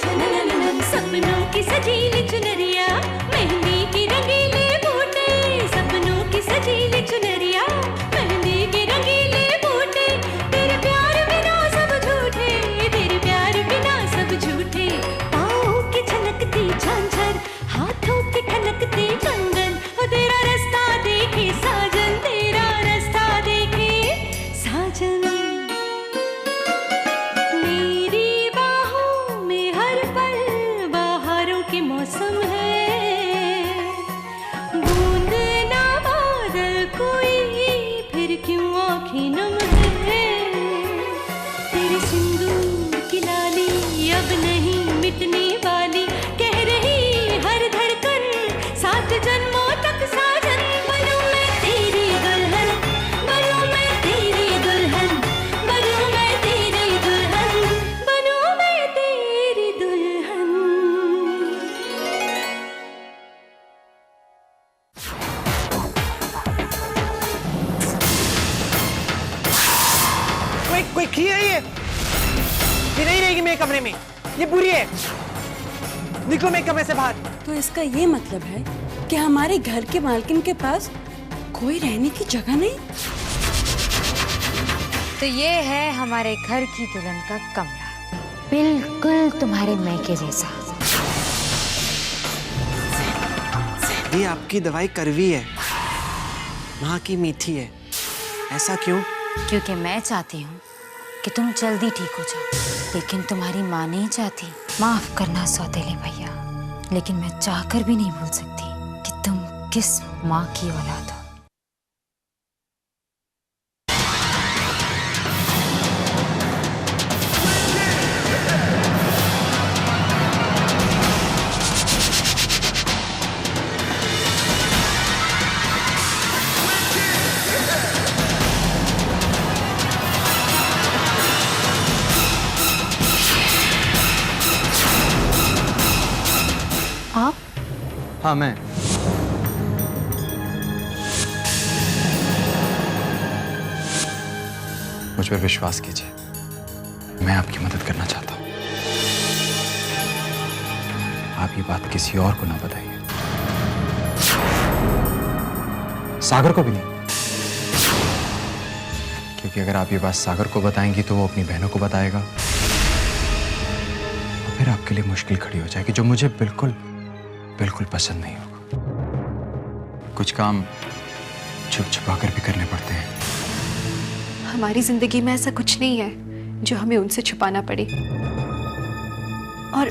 झननननन, सपनों की सजीली चुनरिया, मेहंदी की रंगीले बूटे, सपनों की सजीली चुनरिया, मेहंदी की रंगीले बूटे, तेरे प्यार बिना सब झूठे, तेरे प्यार बिना सब झूठे, पाँव की छलकती झांझर, हाथों की ठनकती कंगन, वो तेरा रास्ता देखे साजन, तेरा रास्ता देखे साजन। मेरी बाहों में हर पल बहारों के मौसम है, बूंद ना बादल कोई फिर क्यों आँखें नम है, तेरे सिंदूर की लाली अब नहीं मिटने वाली, कह रही हर धड़कन सात जन्मों तक साजन। बनूं मैं तेरी दुल्हन, बनूं मैं तेरी दुल्हन, बनूं मैं तेरी दुल्हन, बनूं मैं तेरी दुल्हन। कोई खी है ये नहीं रहेगी मेरे कमरे में, ये बुरी है, निकलो मेरे कमरे से बाहर। तो इसका ये मतलब है कि हमारे घर के मालकिन के पास कोई रहने की जगह नहीं। तो ये है हमारे घर की दुल्हन का कमरा, बिल्कुल तुम्हारे मैके जैसा। ये आपकी दवाई कड़वी है, माँ की मीठी है, ऐसा क्यों? क्योंकि मैं चाहती हूँ कि तुम जल्दी ठीक हो जाओ, लेकिन तुम्हारी माँ नहीं चाहती। माफ करना सौतेले भैया, लेकिन मैं चाहकर भी नहीं भूल सकती कि तुम किस माँ की औलाद हो। आप? हाँ मैं। मुझ पर विश्वास कीजिए, मैं आपकी मदद करना चाहता हूँ। आप ये बात किसी और को ना बताइए, सागर को भी नहीं, क्योंकि अगर आप ये बात सागर को बताएंगी तो वो अपनी बहनों को बताएगा और फिर आपके लिए मुश्किल खड़ी हो जाएगी, जो मुझे बिल्कुल बिल्कुल पसंद नहीं होगा। कुछ काम छुप छुपा कर भी करने पड़ते हैं। हमारी जिंदगी में ऐसा कुछ नहीं है जो हमें उनसे छुपाना पड़े, और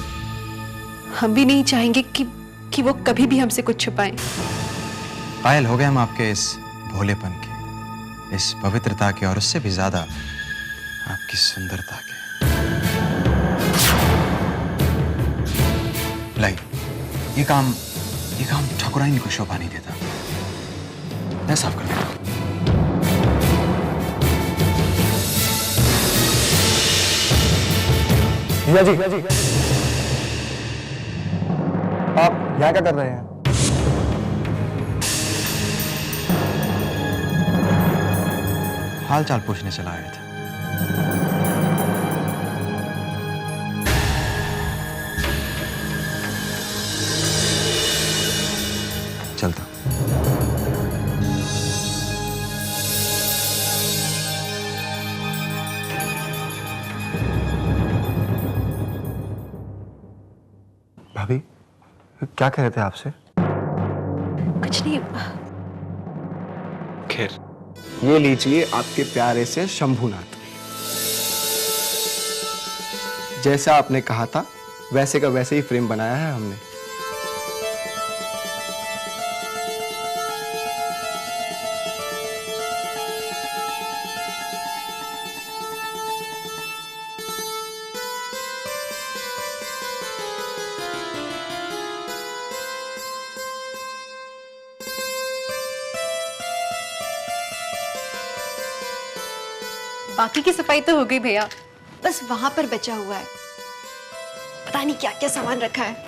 हम भी नहीं चाहेंगे कि वो कभी भी हमसे कुछ छुपाएं। कायल हो गए हम आपके इस भोलेपन के, इस पवित्रता के, और उससे भी ज्यादा आपकी सुंदरता के। लाई, ये काम ठाकुराइन को शोभा नहीं देता। मैं साफ कर देता हूं। भैया जी, आप यहाँ क्या कर रहे हैं? हाल चाल पूछने चला आया था। चलता। भाभी, क्या कह रहे थे आपसे? कुछ नहीं। खैर, ये लीजिए आपके प्यारे से शंभुनाथ। जैसा आपने कहा था वैसे का वैसे ही फ्रेम बनाया है हमने। बाकी की सफाई तो हो गई भैया, बस वहां पर बचा हुआ है, पता नहीं क्या क्या सामान रखा है।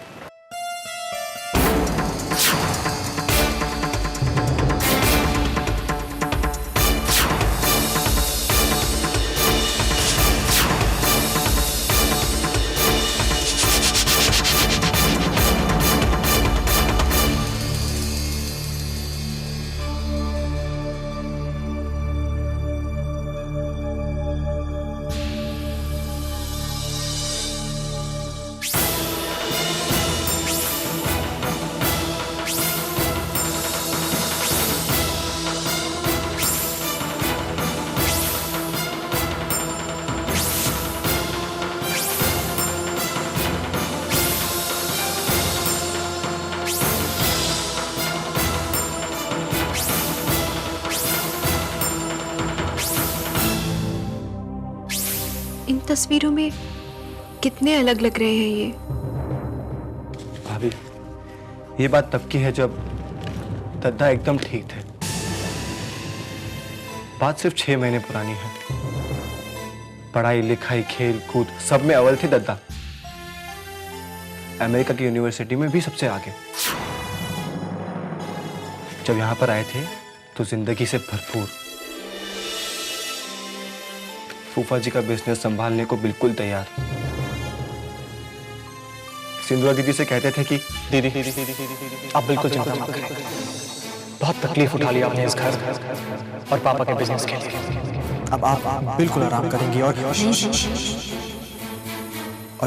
तस्वीरों में कितने अलग लग रहे हैं ये। भाभी, ये बात तब की है जब दद्दा एकदम ठीक थे। बात सिर्फ 6 महीने पुरानी है। पढ़ाई लिखाई खेल कूद सब में अव्वल थे दद्दा। अमेरिका की यूनिवर्सिटी में भी सबसे आगे। जब यहां पर आए थे तो जिंदगी से भरपूर। फूफा जी का बिजनेस संभालने को बिल्कुल तैयार। सिंधुआ दीदी से कहते थे कि दीदी आप बिल्कुल चिंता मत करें। बहुत तकलीफ उठा लिया आपने इस घर और पापा के बिजनेस के लिए। अब आप बिल्कुल आराम करेंगी और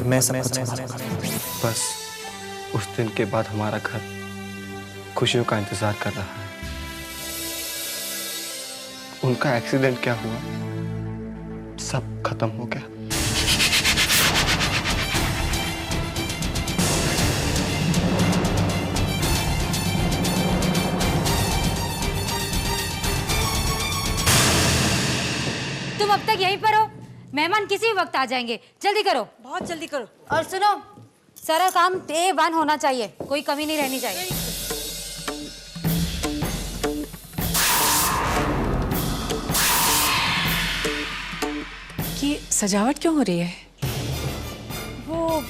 मैं सब कुछ संभालूंगा। बस उस दिन के बाद हमारा घर खुशियों का इंतजार कर रहा है। उनका एक्सीडेंट क्या हुआ, सब खत्म हो गया। तुम अब तक यहीं पर हो? मेहमान किसी भी वक्त आ जाएंगे, जल्दी करो। बहुत जल्दी करो। और सुनो, सारा काम A1 होना चाहिए, कोई कमी नहीं रहनी चाहिए। ये सजावट क्यों हो रही है? वो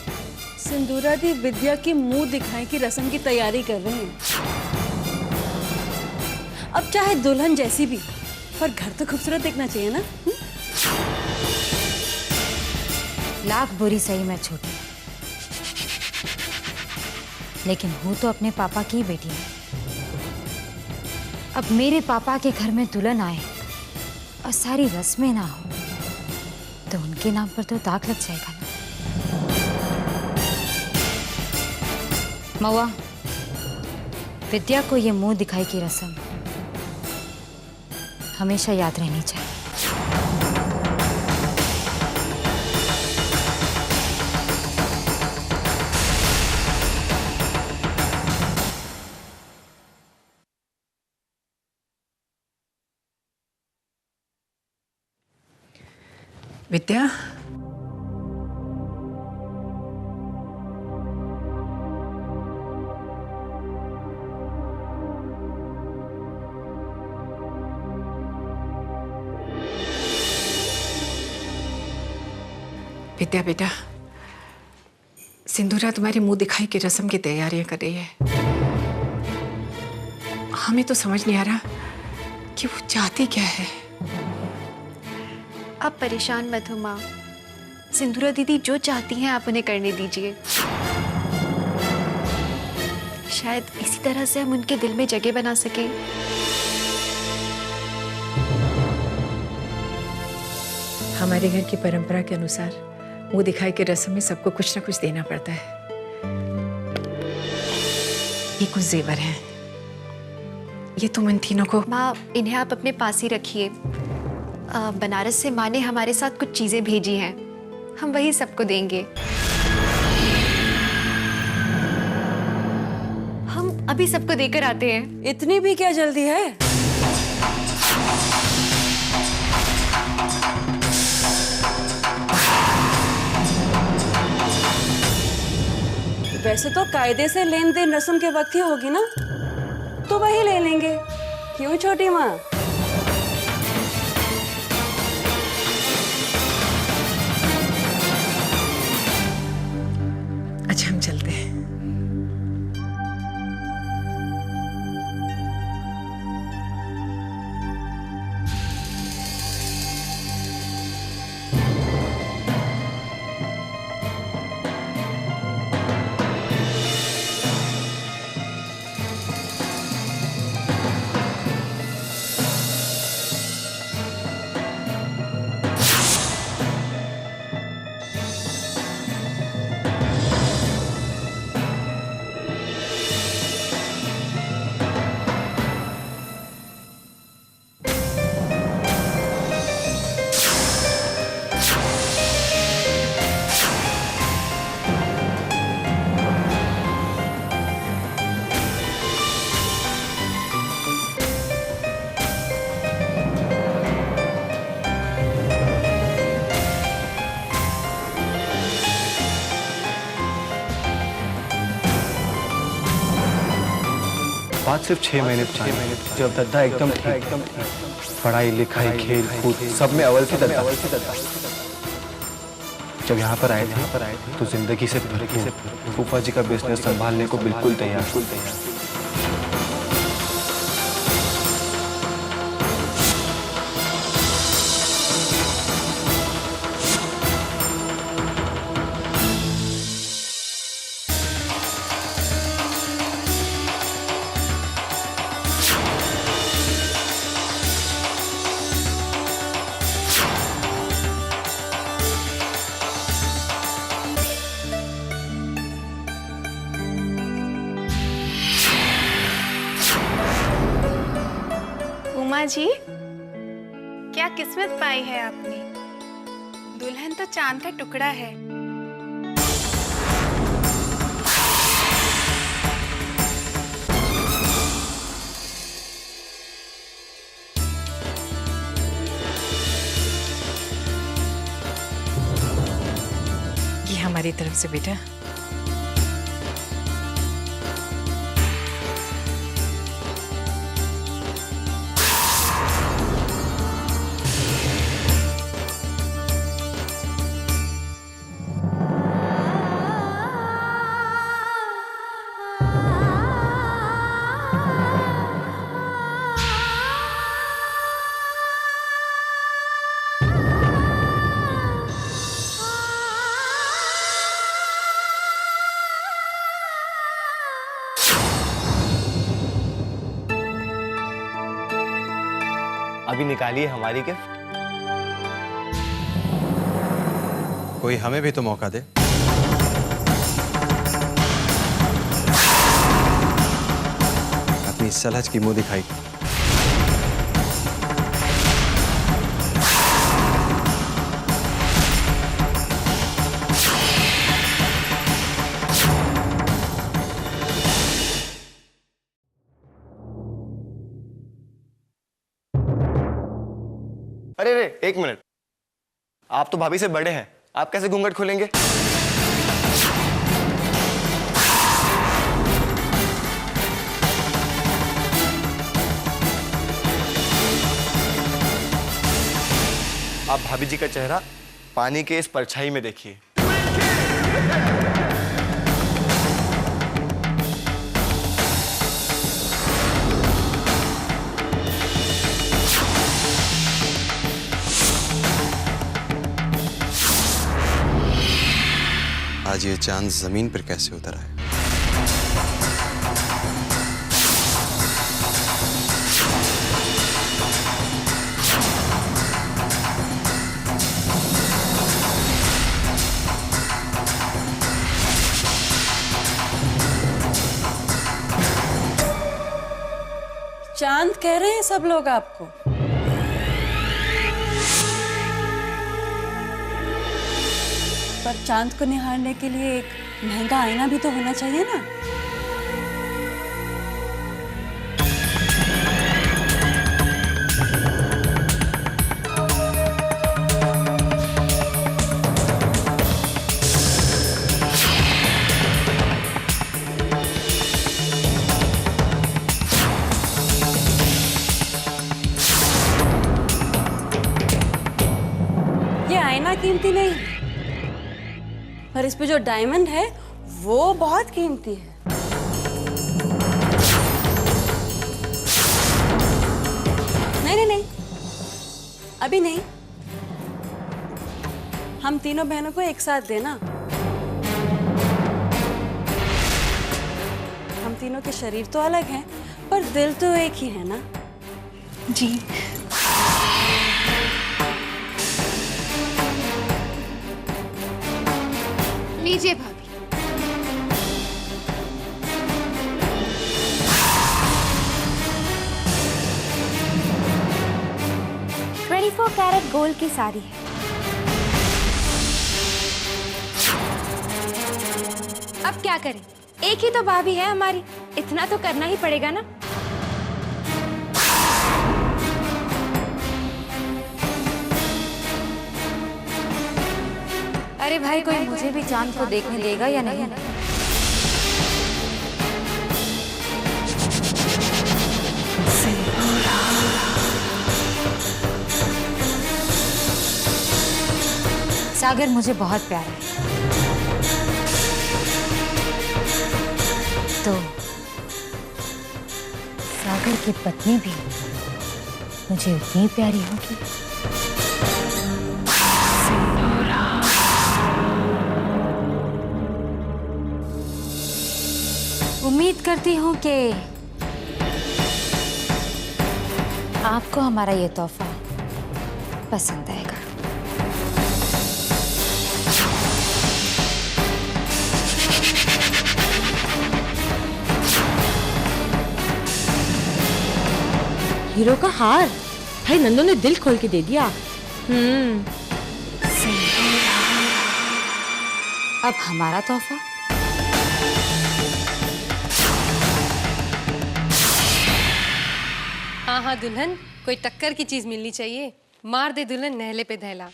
सिंदूरा दी विद्या की मुंह दिखाने की रस्म की तैयारी कर रहे हैं। अब चाहे दुल्हन जैसी भी, पर घर तो खूबसूरत दिखना चाहिए ना। लाख बुरी सही मैं छोटी, लेकिन हूँ तो अपने पापा की बेटी है। अब मेरे पापा के घर में दुल्हन आए और सारी रस्में ना हो तो उनके नाम पर तो दाग लग जाएगा ना। मौआ, विद्या को ये मुंह दिखाई की रस्म हमेशा याद रहनी चाहिए। विद्या, विद्या बेटा, सिंदूरा तुम्हारी मुंह दिखाई की रस्म की तैयारियां कर रही है। हमें तो समझ नहीं आ रहा कि वो चाहती क्या है। आप परेशान मत हो माँ, सिंदूरा दीदी जो चाहती हैं आप उन्हें करने दीजिए। शायद इसी तरह से हम उनके दिल में जगह बना सकें। हमारे घर की परंपरा के अनुसार मुंह दिखाई की रस्म में सबको कुछ ना कुछ देना पड़ता है। ये कुछ जेवर हैं, ये तुम इन तीनों को। माँ, इन्हें आप अपने पास ही रखिए। बनारस से माँ ने हमारे साथ कुछ चीजें भेजी हैं, हम वही सबको देंगे। हम अभी सबको देकर आते हैं। इतनी भी क्या जल्दी है? वैसे तो कायदे से लेन देन रस्म के वक्त ही होगी ना, तो वही ले लेंगे। क्यों छोटी माँ? अच्छा, हम चलते हैं। बात सिर्फ 6 महीने चाहिए, जब दद्दा एकदम ठीक, पढ़ाई लिखाई खेल कूद सब में अव्वल थी दद्दा। जब यहाँ पर आए थे तो जिंदगी से भरपूर फूफा जी का बिजनेस संभालने को बिल्कुल तैयार। उमा जी, क्या किस्मत पाई है आपने। दुल्हन तो चांद का टुकड़ा है। ये हमारी तरफ से बेटा। अभी निकालिए हमारी गिफ्ट। कोई हमें भी तो मौका दे। अपनी सलहज की मुंह दिखाई। अरे रे, एक मिनट, आप तो भाभी से बड़े हैं, आप कैसे घूंघट खोलेंगे? आप भाभी जी का चेहरा पानी के इस परछाई में देखिए। आज ये चांद जमीन पर कैसे उतर आया? चांद कह रहे हैं सब लोग आपको। पर चांद को निहारने के लिए एक महंगा आईना भी तो होना चाहिए ना। ये आईना कीमती नहीं है, पर इस पे जो डायमंड है वो बहुत कीमती है। नहीं नहीं नहीं, अभी नहीं। हम तीनों बहनों को एक साथ देना। हम तीनों के शरीर तो अलग हैं, पर दिल तो एक ही है ना। जी लीजिए भाभी। 24 कैरेट गोल्ड की साड़ी है। अब क्या करें, एक ही तो भाभी है हमारी, इतना तो करना ही पड़ेगा ना। अरे भाई, कोई मुझे भी चांद को देखने देगा या नहीं? सागर मुझे बहुत प्यारा है, तो सागर की पत्नी भी मुझे उतनी प्यारी होगी। उम्मीद करती हूँ कि आपको हमारा ये तोहफा पसंद आएगा। हीरो का हार, भाई नंदू ने दिल खोल के दे दिया। अब हमारा तोहफा। हाँ हाँ दुल्हन, कोई टक्कर की चीज मिलनी चाहिए। मार दे दुल्हन नहले पे दहला।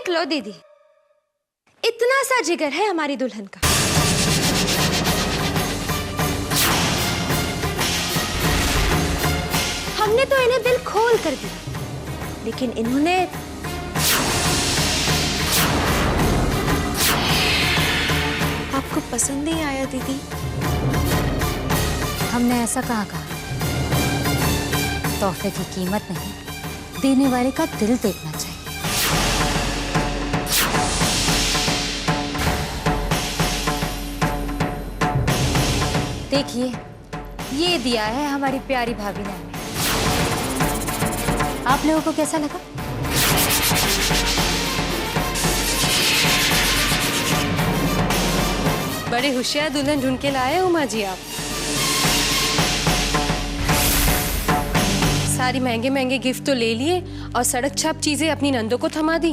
लो दीदी, इतना सा जिगर है हमारी दुल्हन का। हमने तो इन्हें दिल खोल कर दिया, लेकिन इन्होंने आपको पसंद नहीं आया दीदी। हमने ऐसा कहाँ कहा? तोहफे की कीमत नहीं, देने वाले का दिल देखना चाहिए। देखिए, ये दिया है हमारी प्यारी भाभी ने हमें। आप लोगों को कैसा लगा? बड़े होशियार दुल्हन ढूंढ के लाए हो माँ जी आप। सारी महंगे महंगे गिफ्ट तो ले लिए और सड़क छाप चीजें अपनी नंदों को थमा दी।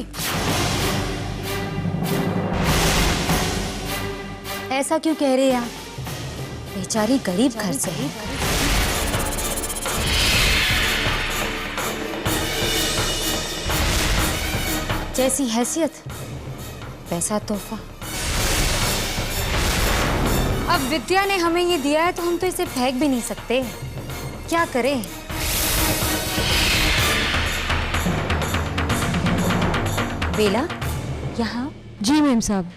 ऐसा क्यों कह रहे हैं आप? बेचारी गरीब घर से है। जैसी हैसियत वैसा तोहफा। अब विद्या ने हमें ये दिया है तो हम तो इसे फेंक भी नहीं सकते। क्या करें? बेला, यहाँ। जी मैम साहब।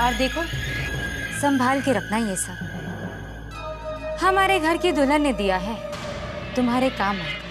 और देखो, संभाल के रखना ये सब। हमारे घर की दुल्हन ने दिया है, तुम्हारे काम आएगा।